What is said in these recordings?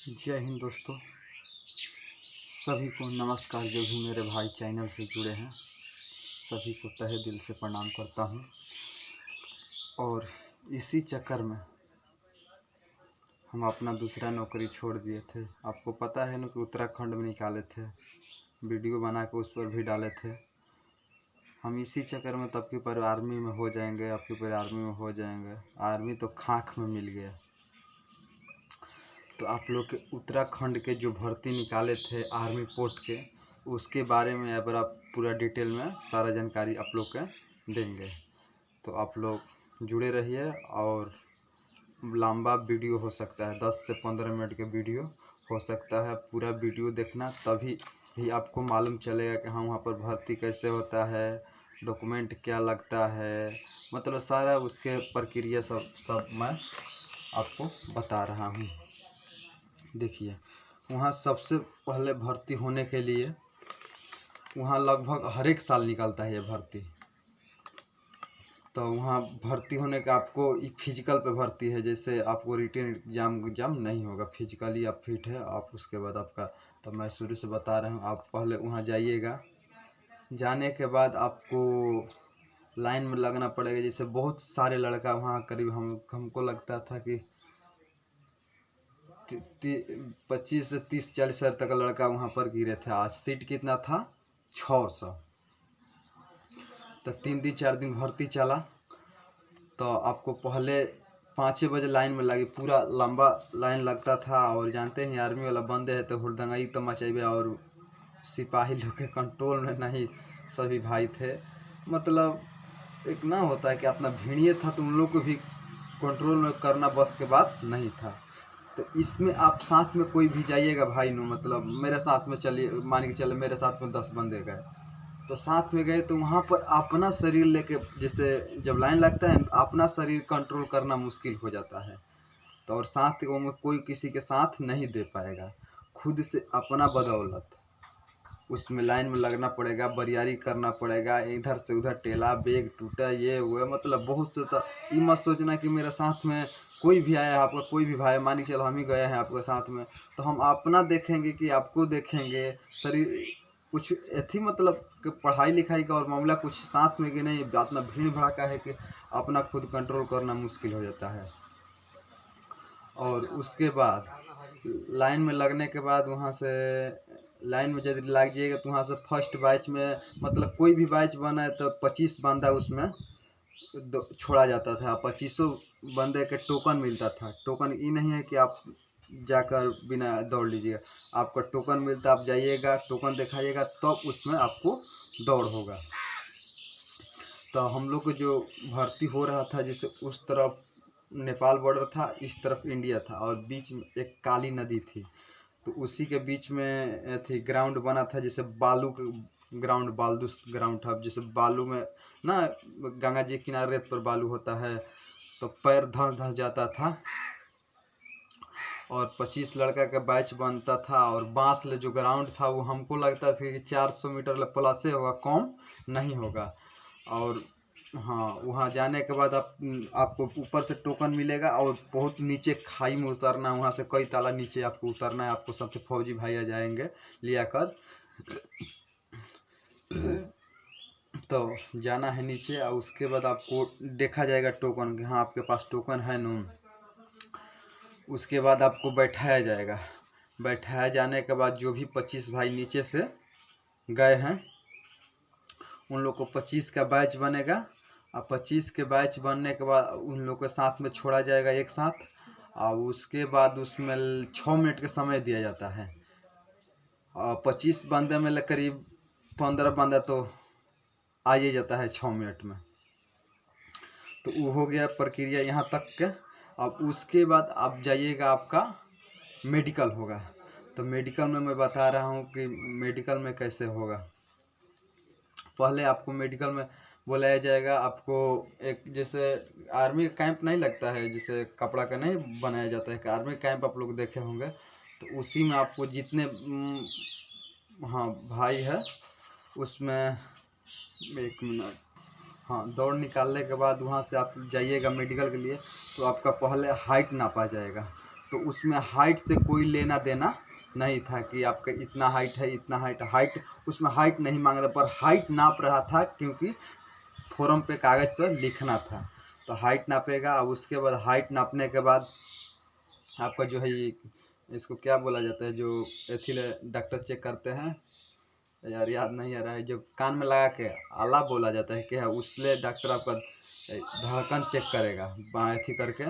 जय हिंद दोस्तों, सभी को नमस्कार। जो भी मेरे भाई चैनल से जुड़े हैं सभी को तहे दिल से प्रणाम करता हूं। और इसी चक्कर में हम अपना दूसरा नौकरी छोड़ दिए थे। आपको पता है ना कि उत्तराखंड में निकाले थे, वीडियो बना के उस पर भी डाले थे। हम इसी चक्कर में तब की पर आर्मी में हो जाएंगे, अब की पर आर्मी में हो जाएंगे। आर्मी तो खाक में मिल गया। तो आप लोग के उत्तराखंड के जो भर्ती निकाले थे आर्मी पोस्ट के, उसके बारे में अब आप पूरा डिटेल में सारा जानकारी आप लोग के देंगे। तो आप लोग जुड़े रहिए और लंबा वीडियो हो सकता है, 10 से 15 मिनट के वीडियो हो सकता है। पूरा वीडियो देखना, तभी ही आपको मालूम चलेगा कि हाँ वहाँ पर भर्ती कैसे होता है, डॉक्यूमेंट क्या लगता है, मतलब सारा उसके प्रक्रिया सब मैं आपको बता रहा हूँ। देखिए, वहाँ सबसे पहले भर्ती होने के लिए वहाँ लगभग हर एक साल निकलता है ये भर्ती। तो वहाँ भर्ती होने का आपको फिजिकल पे भर्ती है, जैसे आपको रिटन एग्जाम नहीं होगा, फिजिकली आप फिट है आप, उसके बाद आपका, तो मैं शुरू से बता रहा हूँ। आप पहले वहाँ जाइएगा, जाने के बाद आपको लाइन में लगना पड़ेगा। जैसे बहुत सारे लड़का वहाँ करीब हमको लगता था कि 25 से 30-40 हज़ार तक का लड़का वहाँ पर गिरे थे। आज सीट कितना था? 600। तो 3 दिन 4 दिन भर्ती चला। तो आपको पहले 5 बजे लाइन में लगी, पूरा लंबा लाइन लगता था। और जानते हैं आर्मी वाला बंदे है तो हुड़दंगाई तो मचेबे, और सिपाही लोग के कंट्रोल में नहीं सभी भाई थे। मतलब एक ना होता है कि अपना भीड़िए था तो उन लोग को भी कंट्रोल में करना बस के बात नहीं था। तो इसमें आप साथ में कोई भी जाइएगा भाई नो, मतलब मेरे साथ में चलिए, मान के चले मेरे साथ में 10 बंदे गए, तो साथ में गए तो वहाँ पर अपना शरीर लेके, जैसे जब लाइन लगता है अपना शरीर कंट्रोल करना मुश्किल हो जाता है। तो और साथ में कोई किसी के साथ नहीं दे पाएगा, खुद से अपना बदौलत उसमें लाइन में लगना पड़ेगा, बरियारी करना पड़ेगा, इधर से उधर टेला, बैग टूटा, ये हुआ, मतलब बहुत से। तो ये मत सोचना कि मेरे साथ में कोई भी आया है, आपका कोई भी भाई, मान के चलो हम ही गए हैं आपके साथ में, तो हम अपना देखेंगे कि आपको देखेंगे। शरीर कुछ ऐसी मतलब कि पढ़ाई लिखाई का और मामला कुछ साथ में कि नहीं, इतना भीड़ भड़ाका है कि अपना खुद कंट्रोल करना मुश्किल हो जाता है। और उसके बाद लाइन में लगने के बाद वहाँ से लाइन में यदि लग जाइएगा तो वहाँ से फर्स्ट बैच में, मतलब कोई भी बैच बना है तो 25 बंदा उसमें छोड़ा जाता था। 25 बंदे के टोकन मिलता था। टोकन ये नहीं है कि आप जाकर बिना दौड़ लीजिएगा, आपका टोकन मिलता, आप जाइएगा टोकन दिखाइएगा तब उसमें आपको दौड़ होगा। तो हम लोग को जो भर्ती हो रहा था, जैसे उस तरफ नेपाल बॉर्डर था, इस तरफ इंडिया था, और बीच में एक काली नदी थी। तो उसी के बीच में थी ग्राउंड बना था, जैसे बालू ग्राउंड, बालू ग्राउंड था। जैसे बालू में ना, गंगा जी किनारे रेत पर बालू होता है तो पैर धंस जाता था। और 25 लड़का का बैच बनता था। और बांस ले जो ग्राउंड था वो हमको लगता था कि 400 मीटर प्लस से होगा, कम नहीं होगा। और हाँ, वहाँ जाने के बाद आपको ऊपर से टोकन मिलेगा और बहुत नीचे खाई में उतरना है। वहाँ से कई ताला नीचे आपको उतरना है, आपको सबसे फौजी भाई आ जाएंगे लिया कर। तो जाना है नीचे, और उसके बाद आपको देखा जाएगा टोकन कि हाँ आपके पास टोकन है नून। उसके बाद आपको बैठाया जाएगा। बैठाया जाने के बाद जो भी 25 भाई नीचे से गए हैं उन लोग को 25 का बैच बनेगा। और 25 के बैच बनने के बाद उन लोग के साथ में छोड़ा जाएगा एक साथ। और उसके बाद उसमें 6 मिनट का समय दिया जाता है। और 25 बंदे में करीब 15 बंदा तो आ ही जाता है 6 मिनट में। तो वो हो गया प्रक्रिया यहाँ तक के। अब उसके बाद आप जाइएगा, आपका मेडिकल होगा। तो मेडिकल में मैं बता रहा हूँ कि मेडिकल में कैसे होगा। पहले आपको मेडिकल में बुलाया जाएगा। आपको एक, जैसे आर्मी कैंप नहीं लगता है, जैसे कपड़ा का नहीं बनाया जाता है, आर्मी कैंप आप लोग देखे होंगे, तो उसी में आपको जितने हाँ भाई है उसमें, एक मिनट, हाँ, दौड़ निकालने के बाद वहाँ से आप जाइएगा मेडिकल के लिए। तो आपका पहले हाइट नापा जाएगा। तो उसमें हाइट से कोई लेना देना नहीं था कि आपका इतना हाइट है, इतना हाइट उसमें हाइट नहीं मांग रहा, पर हाइट नाप रहा था क्योंकि फॉर्म पे कागज़ पर लिखना था। तो हाइट नापेगा। अब उसके बाद हाइट नापने के बाद आपका जो है इसको क्या बोला जाता है, जो एथिले डॉक्टर चेक करते हैं, यार याद नहीं आ रहा है, जो कान में लगा के आला बोला जाता है क्या है, उससे डॉक्टर आपका धड़कन चेक करेगा एथी करके।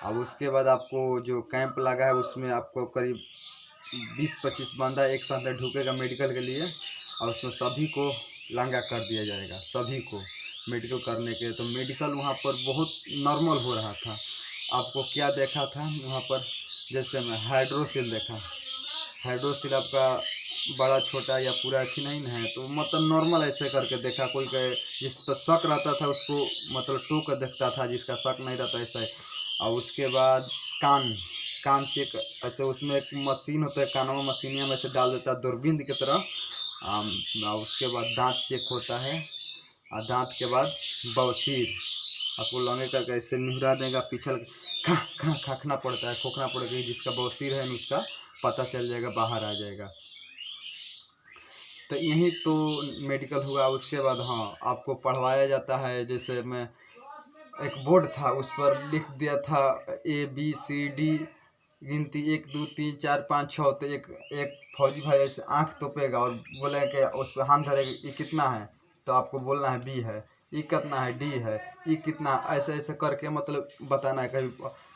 अब उसके बाद आपको जो कैंप लगा है उसमें आपको करीब 20-25 बंदा एक साथ ढुकेगा मेडिकल के लिए, और उसमें सभी को लांगा कर दिया जाएगा, सभी को मेडिकल करने के। तो मेडिकल वहाँ पर बहुत नॉर्मल हो रहा था। आपको क्या देखा था वहाँ पर, जैसे मैं हाइड्रोसिल देखा, हाइड्रोसिल आपका बड़ा छोटा या पूरा अथी नहीं है, तो मतलब नॉर्मल ऐसे करके देखा। कोई कहे जिस पर शक रहता था उसको मतलब टो कर देखता था, जिसका शक नहीं रहता ऐसा है। और उसके बाद कान चेक ऐसे, उसमें एक मशीन होता है, कानों में मशीनिया में से डाल देता है दूरबीन की तरह। और उसके बाद दांत चेक होता है, और दांत के बाद बवासीर आपको लंगे करके ऐसे निहुरा देगा, पिछल खाखना पड़ता है, खोखना पड़ेगा, जिसका बवासीर है उसका पता चल जाएगा, बाहर आ जाएगा। तो यही तो मेडिकल हुआ। उसके बाद हाँ आपको पढ़वाया जाता है, जैसे मैं एक बोर्ड था उस पर लिख दिया था ABCD गिनती 1 2 3 4 5 6। तो एक फौजी भाई ऐसे आँख तोपेगा और बोले कि उस पर हाथ धरेगा, ये कितना है, तो आपको बोलना है B है, ये कितना है D है, ये कितना, ऐसे ऐसे करके मतलब बताना है। कभी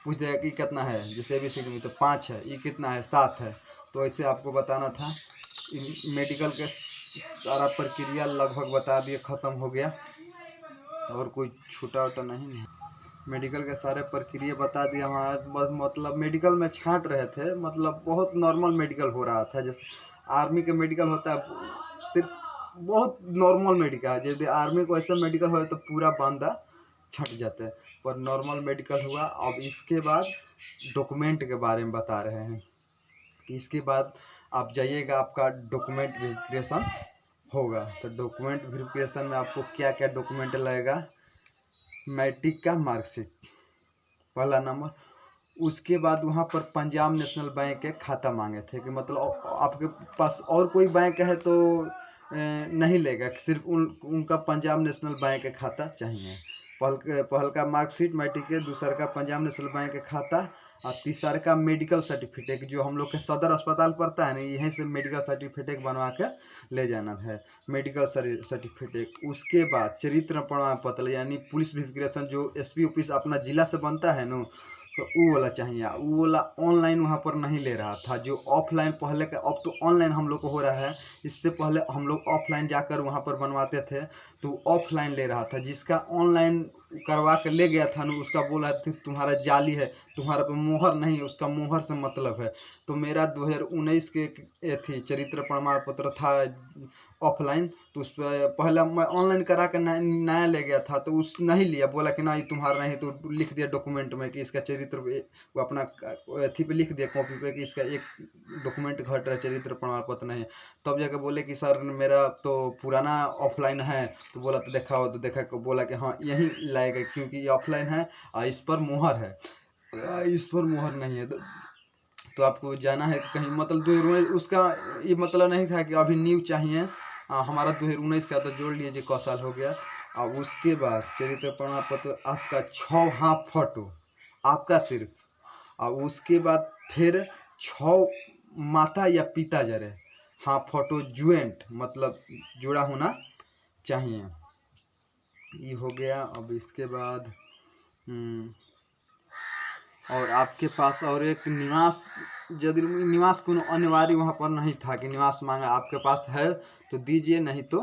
पूछ देगा कि कितना है, जैसे ABCD में तो 5 है, ये कितना है 7 है, तो ऐसे आपको बताना था। मेडिकल के सारा प्रक्रिया लगभग बता दिए, ख़त्म हो गया, और कोई छूटा उटा नहीं है। मेडिकल के सारे प्रक्रिया बता दिया हमारा, मतलब मेडिकल में छांट रहे थे, मतलब बहुत नॉर्मल मेडिकल हो रहा था। जैसे आर्मी के मेडिकल होता है, सिर्फ बहुत नॉर्मल मेडिकल है। यदि आर्मी को ऐसा मेडिकल हो तो पूरा बंदा छट जाता है, पर नॉर्मल मेडिकल हुआ। अब इसके बाद डॉक्यूमेंट के बारे में बता रहे हैं कि इसके बाद आप जाइएगा, आपका डॉक्यूमेंट वेरिफिकेशन होगा। तो डॉक्यूमेंट वेरिफिकेशन में आपको क्या क्या डॉक्यूमेंट लगेगा, मैट्रिक का मार्कशीट पहला नंबर। उसके बाद वहाँ पर पंजाब नेशनल बैंक के खाता मांगे थे कि मतलब आपके पास और कोई बैंक है तो नहीं लेगा, सिर्फ उनका पंजाब नेशनल बैंक का खाता चाहिए। पहल का मार्कशीट मैट्रिक के, दूसरा का पंजाब नेशनल बैंक का खाता, और तीसरा का मेडिकल सर्टिफिकेट, जो हम लोग के सदर अस्पताल पड़ता है ना, यहीं से मेडिकल सर्टिफिकेट बनवा के ले जाना है, मेडिकल सर्टिफिकेट। उसके बाद चरित्र प्रमाण पत्र, यानी पुलिस वेरिफिकेशन, जो SP ऑफिस अपना जिला से बनता है ना, तो वो वाला चाहिए। वो वाला ऑनलाइन वहाँ पर नहीं ले रहा था, जो ऑफलाइन पहले का, अब तो ऑनलाइन हम लोग को हो रहा है। इससे पहले हम लोग ऑफलाइन जाकर वहाँ पर बनवाते थे, तो ऑफलाइन ले रहा था। जिसका ऑनलाइन करवा के ले गया था ना, उसका बोला था तुम्हारा जाली है, तुम्हारा पे मोहर नहीं है, उसका मोहर से मतलब है। तो मेरा 2019 के थी चरित्र प्रमाण पत्र था ऑफलाइन, तो उस पर पहला मैं ऑनलाइन करा कर नया ले गया था, तो उस नहीं लिया, बोला कि नहीं तुम्हारा नहीं, तो लिख दिया डॉक्यूमेंट में कि इसका चरित्र, वो अपना अथी पे लिख दिया कॉपी पे कि इसका एक डॉक्यूमेंट घट रहा है, चरित्र प्रमाण पत्र नहीं है। तब जाकर बोले कि सर मेरा तो पुराना ऑफलाइन है, तो बोला तो दिखाओ, तो देखा को बोला कि हाँ यही लाएगा क्योंकि ये ऑफलाइन है और इस पर मोहर है, इस पर मोहर नहीं है। तो आपको जाना है कहीं, मतलब 2019 उसका ये मतलब नहीं था कि अभी न्यू चाहिए। हमारा 2019 का तो जोड़ लीजिए क साल हो गया। और उसके बाद चरित्र प्रमाण पत्र आपका 6 हाथ फोटो आपका सिर्फ, और उसके बाद फिर 6 माता या पिता जरे हाँ फोटो ज्वाइंट, मतलब जुड़ा होना चाहिए। ये हो गया। अब इसके बाद और आपके पास और एक निवास, यदि निवास को अनिवार्य वहाँ पर नहीं था कि निवास मांगा, आपके पास है तो दीजिए, नहीं तो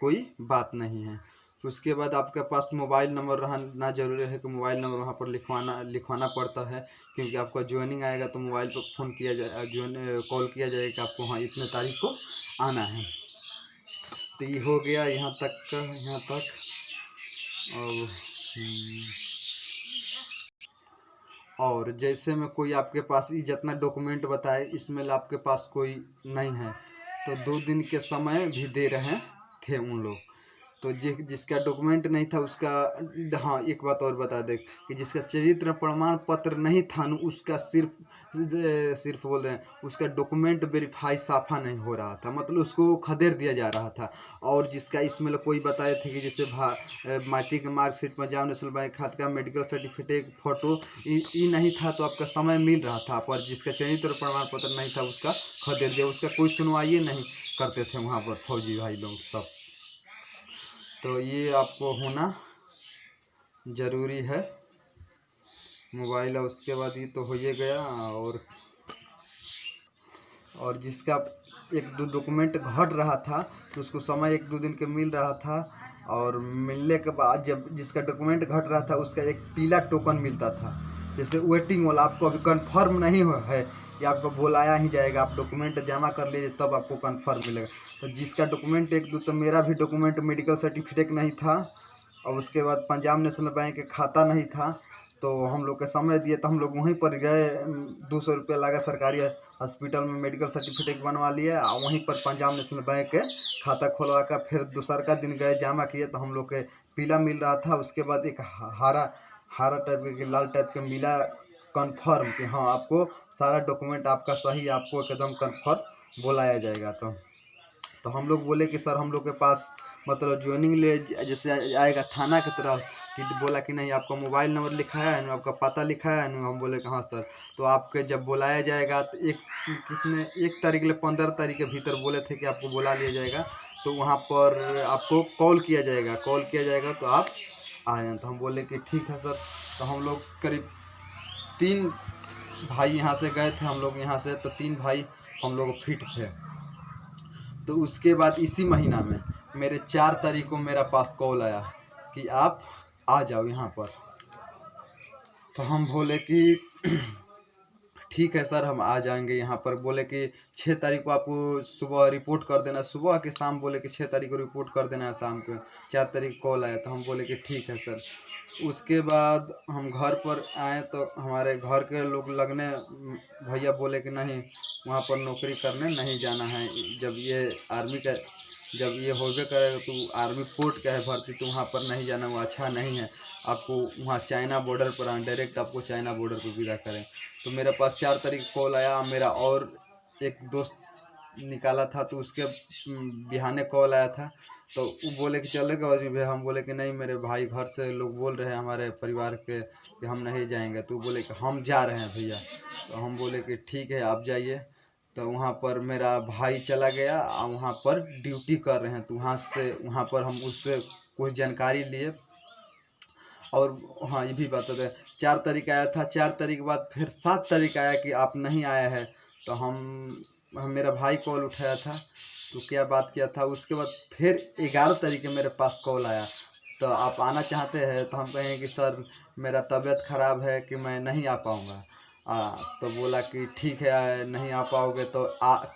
कोई बात नहीं है। तो उसके बाद आपके पास मोबाइल नंबर रहना जरूरी है कि मोबाइल नंबर वहाँ पर लिखवाना पड़ता है, क्योंकि आपका ज्वाइनिंग आएगा तो मोबाइल पर फ़ोन किया जाए, कॉल किया जाएगा कि आपको हाँ इतने तारीख को आना है। तो ये हो गया यहाँ तक। और जैसे में कोई आपके पास ये जितना डॉक्यूमेंट बताए इसमें आपके पास कोई नहीं है, तो 2 दिन के समय भी दे रहे थे उन लोग तो जिसका डॉक्यूमेंट नहीं था उसका, हाँ एक बात और बता दे कि जिसका चरित्र प्रमाण पत्र नहीं था न, उसका सिर्फ बोल रहे हैं, उसका डॉक्यूमेंट वेरीफाई साफा नहीं हो रहा था, मतलब उसको खदेड़ दिया जा रहा था। और जिसका इसमें कोई बताए थे कि जैसे मैट्रिक के मार्कशीट, पंजाब नेशनल बैंक खाता का मेडिकल सर्टिफिकेट, फोटो ये नहीं था तो आपका समय मिल रहा था, पर जिसका चरित्र प्रमाण पत्र नहीं था उसका खदेड़ दिया। उसका कोई सुनवाई नहीं करते थे वहाँ पर फौजी भाई लोग सब। तो ये आपको होना ज़रूरी है मोबाइल। और उसके बाद ये तो हो ही गया। और जिसका एक दो डॉक्यूमेंट घट रहा था तो उसको समय 1-2 दिन के मिल रहा था, और मिलने के बाद जब जिसका डॉक्यूमेंट घट रहा था उसका एक पीला टोकन मिलता था, जैसे वेटिंग वाला। आपको अभी कंफर्म नहीं है कि आपको बुलाया ही जाएगा, आप डॉक्यूमेंट जमा कर लीजिए तब आपको कंफर्म मिलेगा। तो जिसका डॉक्यूमेंट 1-2, तो मेरा भी डॉक्यूमेंट मेडिकल सर्टिफिकेट नहीं था, और उसके बाद पंजाब नेशनल बैंक के खाता नहीं था। तो हम लोग के समय दिए तो हम लोग वहीं पर गए, 200 रुपया लगा, सरकारी हॉस्पिटल में मेडिकल सर्टिफिकेट बनवा लिए, और वहीं पर पंजाब नेशनल बैंक के खाता खोलवा कर फिर दूसर का दिन गए जमा किए तो हम लोग के पीला मिल रहा था। उसके बाद एक हरा टाइप के, लाल टाइप के मिला, कन्फर्म कि हाँ आपको सारा डॉक्यूमेंट आपका सही, आपको एकदम कन्फर्म बुलाया जाएगा। तो हम लोग बोले कि सर हम लोग के पास मतलब ज्वाइनिंग ले जैसे आएगा थाना की तरफ, कि बोला कि नहीं आपका मोबाइल नंबर लिखा है ना, आपका पता लिखा है ना। हम बोले कि हाँ सर। तो आपके जब बुलाया जाएगा तो 1 तारीख ले 15 तारीख के भीतर बोले थे कि आपको बुला लिया जाएगा, तो वहाँ पर आपको कॉल किया जाएगा तो आप आ जाए। तो हम बोले कि ठीक है सर। तो हम लोग करीब 3 भाई यहाँ से गए थे, हम लोग यहाँ से, तो 3 भाई हम लोग फिट थे। तो उसके बाद इसी महीना में मेरे 4 तारीख को मेरा पास कॉल आया कि आप आ जाओ यहाँ पर। तो हम बोले कि ठीक है सर हम आ जाएंगे यहाँ पर। बोले कि 6 तारीख को आपको सुबह रिपोर्ट कर देना, सुबह के शाम बोले कि 6 तारीख को रिपोर्ट कर देना है शाम को। 4 तारीख कॉल आया तो हम बोले कि ठीक है सर। उसके बाद हम घर पर आए तो हमारे घर के लोग लगने भैया बोले कि नहीं वहाँ पर नौकरी करने नहीं जाना है, जब ये आर्मी का जब ये होबे करेगा तो आर्मी कोर्ट का है भर्ती, तो वहाँ पर नहीं जाना, वो अच्छा नहीं है। आपको वहाँ चाइना बॉर्डर पर डायरेक्ट आपको चाइना बॉर्डर पर विदा करें। तो मेरे पास 4 तारीख कॉल आया। मेरा और एक दोस्त निकाला था तो उसके बिहाने कॉल आया था, तो वो बोले कि चलेगा अजीब है। हम बोले कि नहीं मेरे भाई घर से लोग बोल रहे हैं हमारे परिवार के कि हम नहीं जाएंगे। तो बोले कि हम जा रहे हैं भैया। तो हम बोले कि ठीक है आप जाइए। तो वहाँ पर मेरा भाई चला गया और वहाँ पर ड्यूटी कर रहे हैं। तो वहाँ पर हम उससे कुछ जानकारी लिए। और हाँ ये भी बता दें 4 तारीख आया था, 4 तारीख के बाद फिर 7 तारीख आया कि आप नहीं आए हैं। तो हम मेरा भाई कॉल उठाया था तो क्या बात किया था। उसके बाद फिर 11 तारीख के मेरे पास कॉल आया, तो आप आना चाहते हैं। तो हम कहें कि सर मेरा तबीयत ख़राब है कि मैं नहीं आ पाऊँगा। तो बोला कि ठीक है नहीं आ पाओगे तो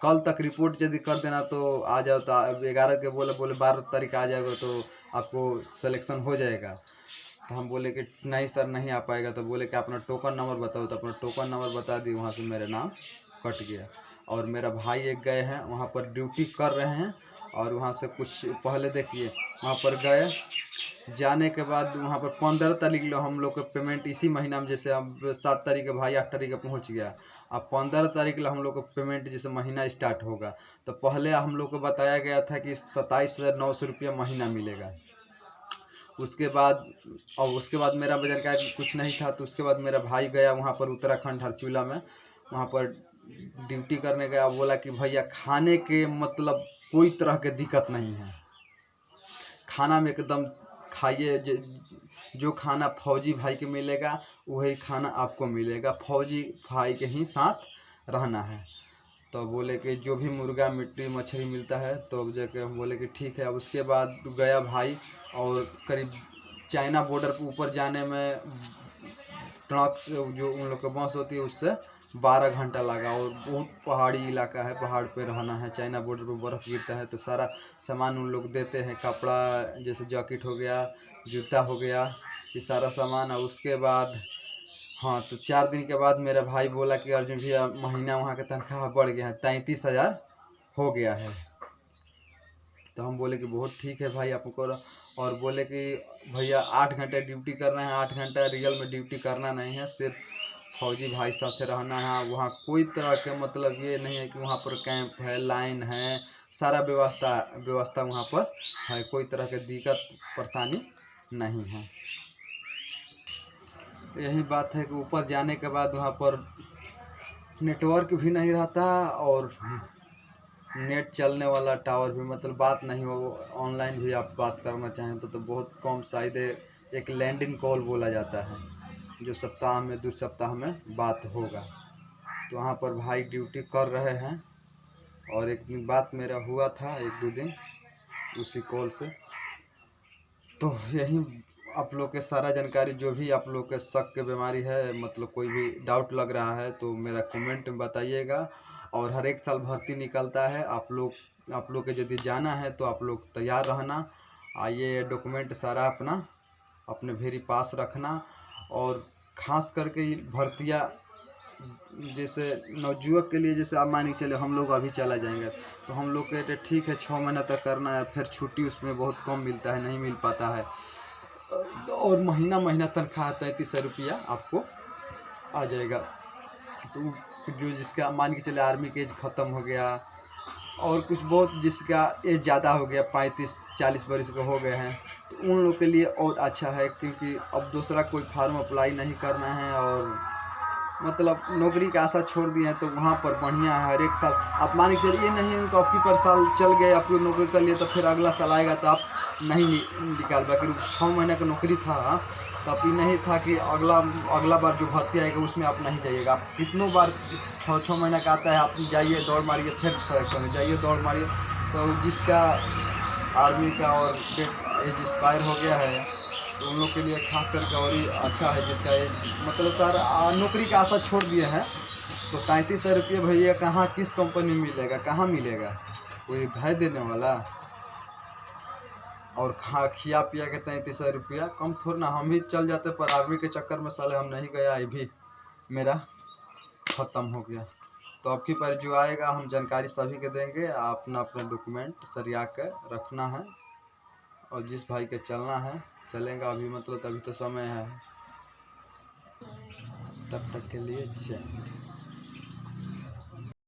कल तक रिपोर्ट यदि कर देना तो आ जाओ। तो 11 के बोले 12 तारीख आ जाएगा तो आपको सिलेक्शन हो जाएगा। तो हम बोले कि नहीं सर नहीं आ पाएगा। तो बोले कि अपना टोकन नंबर बताओ। तो अपना टोकन नंबर बता दी, वहाँ से मेरा नाम कट गया। और मेरा भाई एक गए हैं वहाँ पर ड्यूटी कर रहे हैं। और वहाँ से कुछ पहले देखिए वहाँ पर गए, जाने के बाद वहाँ पर 15 तारीख लो हम लोग का पेमेंट इसी महीना में, जैसे अब 7 तारीख के भाई 8 तारीख का पहुँच गया। अब 15 तारीख लो हम लोग का पेमेंट जैसे महीना स्टार्ट होगा। तो पहले हम लोग को बताया गया था कि 27,900 रुपया महीना मिलेगा। उसके बाद मेरा वजन का कुछ नहीं था। तो उसके बाद मेरा भाई गया वहाँ पर उत्तराखंड हरचूला में, वहाँ पर ड्यूटी करने गया। बोला कि भैया खाने के मतलब कोई तरह के दिक्कत नहीं है, खाना में एकदम खाइए, जो खाना फौजी भाई के मिलेगा वही खाना आपको मिलेगा, फौजी भाई के ही साथ रहना है। तो बोले कि जो भी मुर्गा मिट्टी मछली मिलता है। तो अब जाके हम बोले कि ठीक है। अब उसके बाद गया भाई, और करीब चाइना बॉर्डर पर ऊपर जाने में ट्रक से जो उन लोग का बस होती है उससे 12 घंटा लगा। और बहुत पहाड़ी इलाका है, पहाड़ पे रहना है, चाइना बॉर्डर पर बर्फ़ गिरता है। तो सारा सामान उन लोग देते हैं, कपड़ा जैसे जैकेट हो गया, जूता हो गया, ये सारा सामान। और उसके बाद हाँ तो 4 दिन के बाद मेरा भाई बोला कि अर्जुन भैया महीना वहाँ का तनख्वाह बढ़ गया है, 33,000 हो गया है। तो हम बोले कि बहुत ठीक है भाई आपको, और बोले कि भैया 8 घंटे ड्यूटी करना है, 8 घंटा रियल में ड्यूटी करना नहीं है, सिर्फ फौजी भाई साथ रहना है। वहाँ कोई तरह के मतलब ये नहीं है कि वहाँ पर कैंप है, लाइन है, सारा व्यवस्था वहाँ पर है, कोई तरह की दिक्कत परेशानी नहीं है। यही बात है कि ऊपर जाने के बाद वहाँ पर नेटवर्क भी नहीं रहता और नेट चलने वाला टावर भी मतलब बात नहीं हो, ऑनलाइन भी आप बात करना चाहें तो बहुत कम, शायद एक लैंडिंग कॉल बोला जाता है जो सप्ताह में 2 सप्ताह में बात होगा। तो वहाँ पर भाई ड्यूटी कर रहे हैं और एक दिन बात मेरा हुआ था 1-2 दिन उसी कॉल से। तो यही आप लोग के सारा जानकारी, जो भी आप लोग के शक के बीमारी है, मतलब कोई भी डाउट लग रहा है तो मेरा कमेंट में बताइएगा। और हर एक साल भर्ती निकलता है, आप लोग के यदि जाना है तो आप लोग तैयार रहना। आइए डॉक्यूमेंट सारा अपने भेरी पास रखना। और ख़ास करके भर्तियाँ जैसे नवयुवक के लिए, जैसे आप मान के चले हम लोग अभी चला जाएंगे तो हम लोग कहते ठीक है 6 महीना तक करना है, फिर छुट्टी उसमें बहुत कम मिलता है, नहीं मिल पाता है, और महीना तनख्वाह 3300 रुपया आपको आ जाएगा। तो जो जिसका मान के चले आर्मी के एज ख़त्म हो गया और कुछ बहुत जिसका एज ज़्यादा हो गया, 35-40 वर्ष के हो गए हैं, तो उन लोग के लिए और अच्छा है, क्योंकि अब दूसरा कोई फार्म अप्लाई नहीं करना है और मतलब नौकरी की आशा छोड़ दिए हैं। तो वहाँ पर बढ़िया है, हर एक साल आप मान के चलिए, नहीं उनको आपकी पर साल चल गए, आपको नौकरी कर लिए, तो फिर अगला साल आएगा तो आप नहीं निकाल पाए। 6 महीने का नौकरी था तब ये नहीं था कि अगला बार जो भर्ती आएगा उसमें आप नहीं जाइएगा। आप कितनों बार 6 महीने का आता है, आप जाइए दौड़ मारिए, फिर सेलेक्शन जाइए दौड़ मारिए। तो जिसका आर्मी का और एज एक्सपायर हो गया है तो उन लोग के लिए खास करके और ही अच्छा है, जिसका एज मतलब सर नौकरी की आशा छोड़ दिए हैं। तो 3300 रुपये भैया कहाँ, किस कंपनी में मिलेगा, कहाँ मिलेगा, कोई है देने वाला? और खिया पिया के 3300 रुपया कम थोड़ा ना, हम भी चल जाते, पर आर्मी के चक्कर में साले हम नहीं गया, ये भी मेरा ख़त्म हो गया। तो अब की बार जो आएगा हम जानकारी सभी के देंगे, अपना डॉक्यूमेंट सरिया के रखना है। और जिस भाई के चलना है चलेगा, अभी मतलब अभी तो समय है, तब तक के लिए अच्छा।